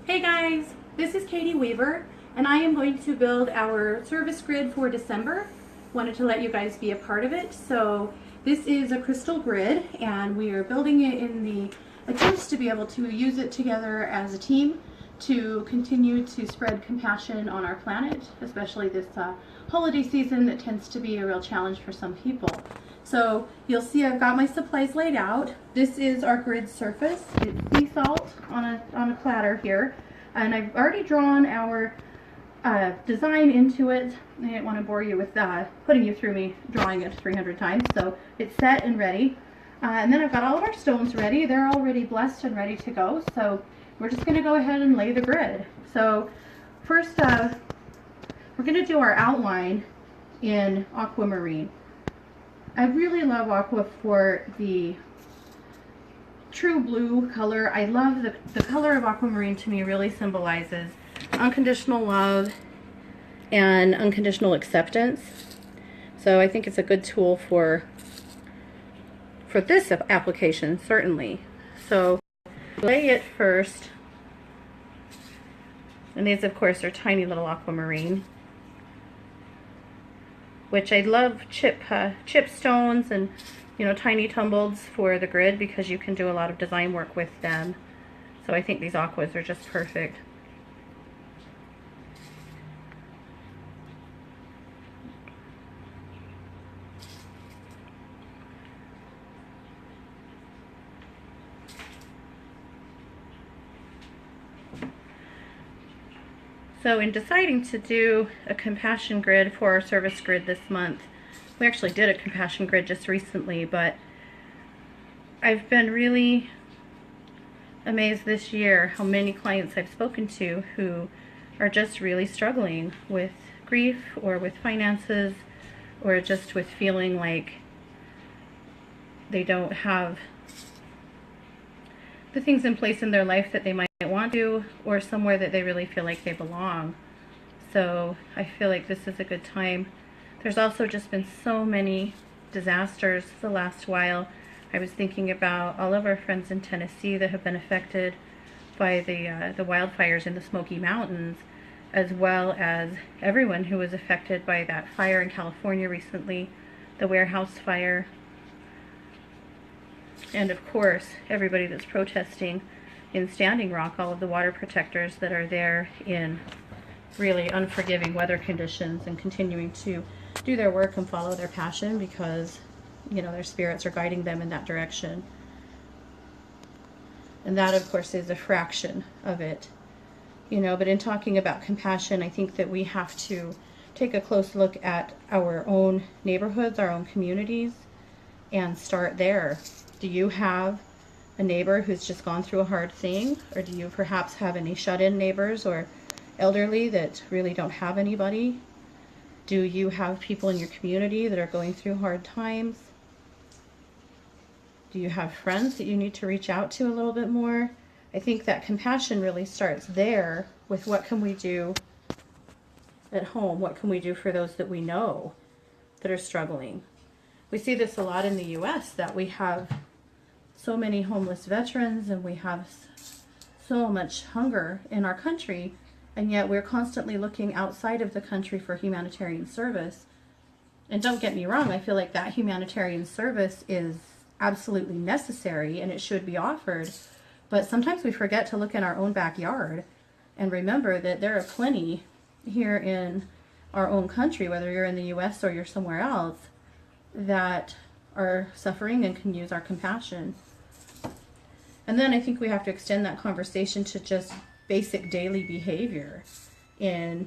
Hey guys, this is Katie Weaver, and I am going to build our service grid for December. Wanted to let you guys be a part of it. So this is a crystal grid, and we are building it in the attempts to be able to use it together as a team to continue to spread compassion on our planet, especially this holiday season that tends to be a real challenge for some people. So you'll see I've got my supplies laid out. This is our grid surface. It's sea salt on a platter here. And I've already drawn our design into it. I didn't want to bore you with putting you through me drawing it 300 times. So it's set and ready. And then I've got all of our stones ready. They're already blessed and ready to go. So we're just going to go ahead and lay the grid. So first, we're going to do our outline in aquamarine. I really love aqua for the true blue color. I love the color of aquamarine. To me really symbolizes unconditional love and unconditional acceptance. So I think it's a good tool for this application, certainly. So lay it first. And these of course are tiny little aquamarine, which I love chip stones and tiny tumbleds for the grid because you can do a lot of design work with them. So I think these aquas are just perfect. So in deciding to do a compassion grid for our service grid this month, we actually did a compassion grid just recently, but I've been really amazed this year how many clients I've spoken to who are just really struggling with grief or with finances or just with feeling like they don't have the things in place in their life that they might want to, or somewhere that they really feel like they belong. So I feel like this is a good time. There's also just been so many disasters the last while. I was thinking about all of our friends in Tennessee that have been affected by the wildfires in the Smoky Mountains, as well as everyone who was affected by that fire in California recently, the warehouse fire. And of course, everybody that's protesting in Standing Rock, all of the water protectors that are there in really unforgiving weather conditions and continuing to do their work and follow their passion because, their spirits are guiding them in that direction. And that, of course, is a fraction of it. But in talking about compassion, I think that we have to take a close look at our own neighborhoods, our own communities, and start there. Do you have a neighbor who's just gone through a hard thing? Or do you perhaps have any shut-in neighbors or elderly that really don't have anybody? Do you have people in your community that are going through hard times? Do you have friends that you need to reach out to a little bit more? I think that compassion really starts there with what can we do at home? What can we do for those that we know that are struggling? We see this a lot in the US, that we have so many homeless veterans and we have so much hunger in our country, and yet we're constantly looking outside of the country for humanitarian service. And don't get me wrong, I feel like that humanitarian service is absolutely necessary and it should be offered, but sometimes we forget to look in our own backyard and remember that there are plenty here in our own country, whether you're in the US or you're somewhere else, that are suffering and can use our compassion. And then I think we have to extend that conversation to just basic daily behavior in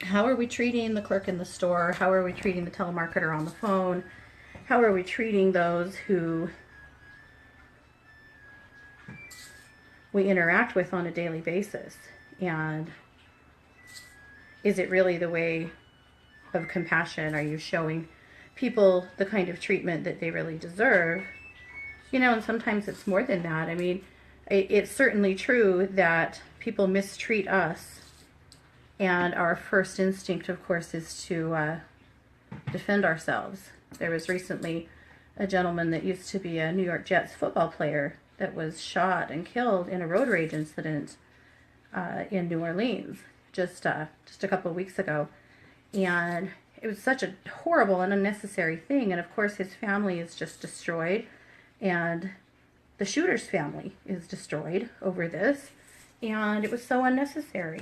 how are we treating the clerk in the store? How are we treating the telemarketer on the phone? How are we treating those who we interact with on a daily basis? And is it really the way of compassion? Are you showing people the kind of treatment that they really deserve? And sometimes it's more than that. I mean, it's certainly true that people mistreat us, and our first instinct, of course, is to defend ourselves. There was recently a gentleman that used to be a New York Jets football player that was shot and killed in a road rage incident. in New Orleans just a couple of weeks ago. And it was such a horrible and unnecessary thing. And of course his family is just destroyed, and the shooter's family is destroyed over this. And it was so unnecessary.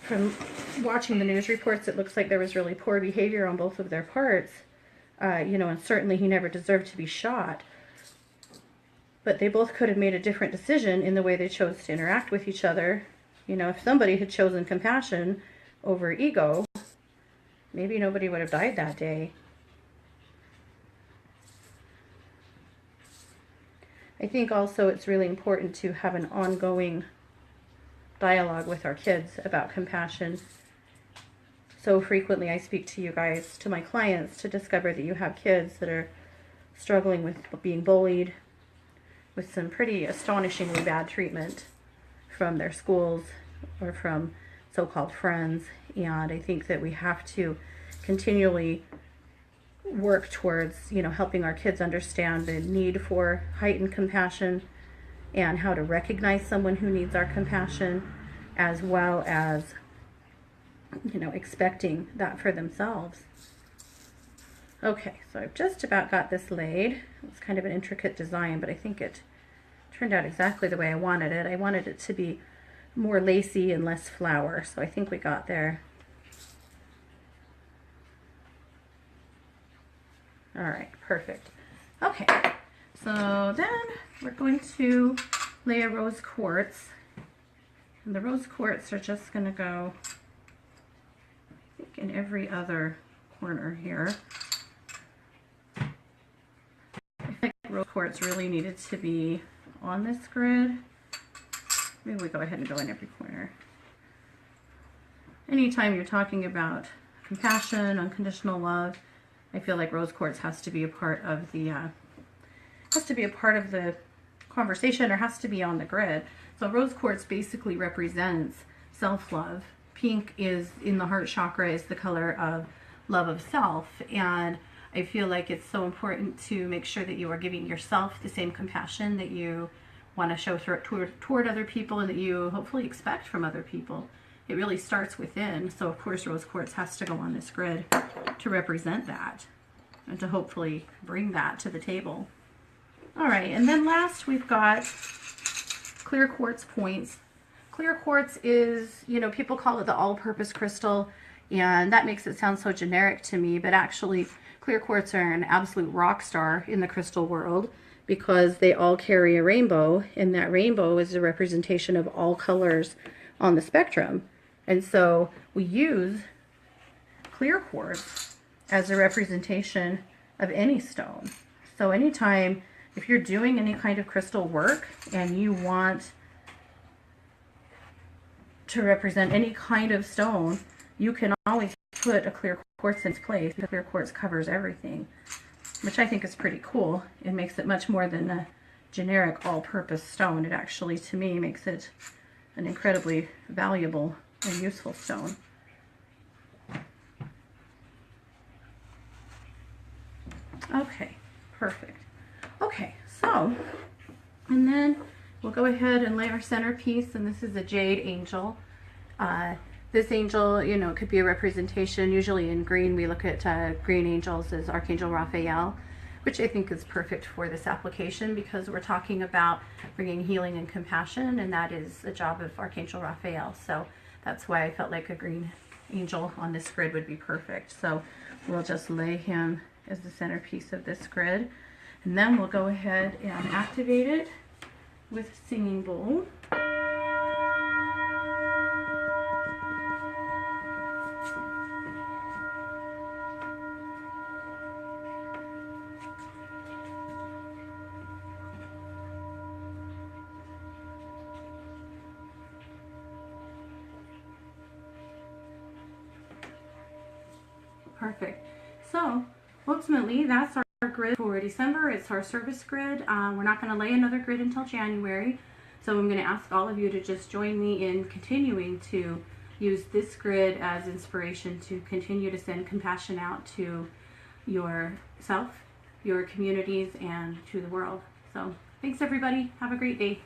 From watching the news reports, it looks like there was really poor behavior on both of their parts. You know, and certainly he never deserved to be shot. But they both could have made a different decision in the way they chose to interact with each other. You know, if somebody had chosen compassion over ego, maybe nobody would have died that day. I think also it's really important to have an ongoing dialogue with our kids about compassion. So frequently I speak to you guys, to my clients, to discover that you have kids that are struggling with being bullied, with some pretty astonishingly bad treatment from their schools or from so-called friends. And I think that we have to continually work towards, you know, helping our kids understand the need for heightened compassion and how to recognize someone who needs our compassion, as well as, you know, expecting that for themselves. Okay, so I've just about got this laid. It's kind of an intricate design, but I think it turned out exactly the way I wanted it. I wanted it to be more lacy and less flower, so I think we got there. All right, perfect. Okay, so then we're going to lay a rose quartz. And the rose quartz are just going to go, I think, in every other corner here. I think rose quartz really needed to be on this grid. Maybe we go ahead and go in every corner. Anytime you're talking about compassion, unconditional love, I feel like rose quartz has to be a part of the conversation, or has to be on the grid. So rose quartz basically represents self-love. Pink is in the heart chakra, is the color of love of self, and I feel like it's so important to make sure that you are giving yourself the same compassion that you want to show toward other people, and that you hopefully expect from other people. It really starts within. So of course rose quartz has to go on this grid to represent that and to hopefully bring that to the table. All right, and then last we've got clear quartz points. Clear quartz is, you know, people call it the all-purpose crystal, and that makes it sound so generic to me, but actually clear quartz are an absolute rock star in the crystal world, because they all carry a rainbow, and that rainbow is a representation of all colors on the spectrum. And so we use clear quartz as a representation of any stone. So anytime, if you're doing any kind of crystal work and you want to represent any kind of stone, you can always put a clear quartz in place. The clear quartz covers everything, which I think is pretty cool. It makes it much more than a generic all-purpose stone. It actually, to me, makes it an incredibly valuable and useful stone. Okay, perfect. Okay, so, and then we'll go ahead and lay our centerpiece, and this is a Jade Angel. This angel, you know, could be a representation. Usually in green, we look at green angels as Archangel Raphael, which I think is perfect for this application, because we're talking about bringing healing and compassion, and that is a job of Archangel Raphael. So that's why I felt like a green angel on this grid would be perfect. So we'll just lay him as the centerpiece of this grid, and then we'll go ahead and activate it with Singing Bowl. Perfect. So ultimately, that's our grid for December. It's our service grid. We're not going to lay another grid until January. So I'm going to ask all of you to just join me in continuing to use this grid as inspiration to continue to send compassion out to yourself, your communities, and to the world. So thanks everybody. Have a great day.